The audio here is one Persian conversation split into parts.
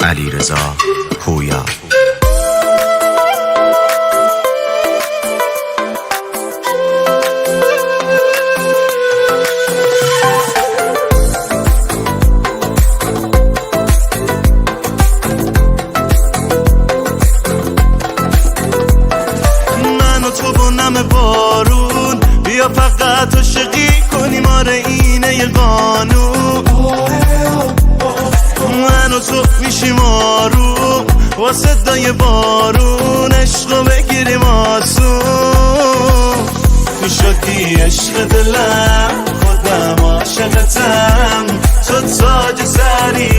علیرضا پویا. من و تو بونم بارون، بیا فقط عاشقی کنیم، آره اینه یه قانون. من و تو میشیم آروم با صدای بارون، عشقو بگیریم آسون. تو شدی عشق دلم، خودم عاشقتم، تو تاج سری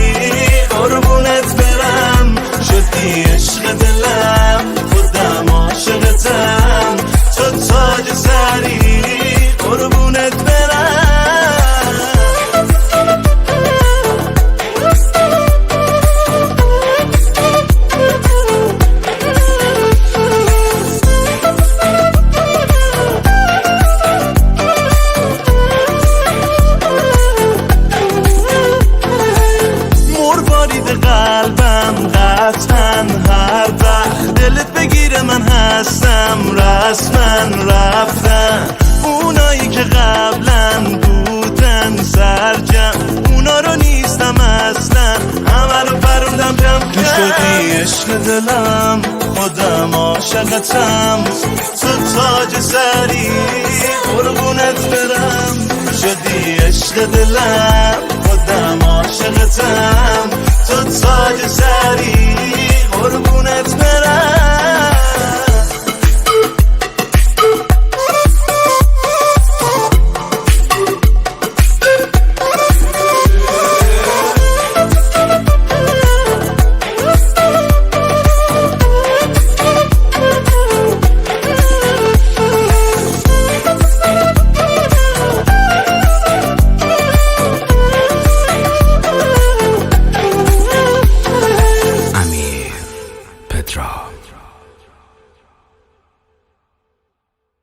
قربونت برم. شدی عشق دلم، خودم عاشقتم، تو تاج سری قربونت برم. قلبم قطعا هر وقت دلت بگیره من هستم، رسما رفتم. اونایی که قبلا بودن سرجم، اونا رو نیستم اصلا، همه رو پروندم جمع کردم. تو شدی عشق دلم، خودم عاشقتم، تو تاج سری قربونت برم. شدی عشق دلم،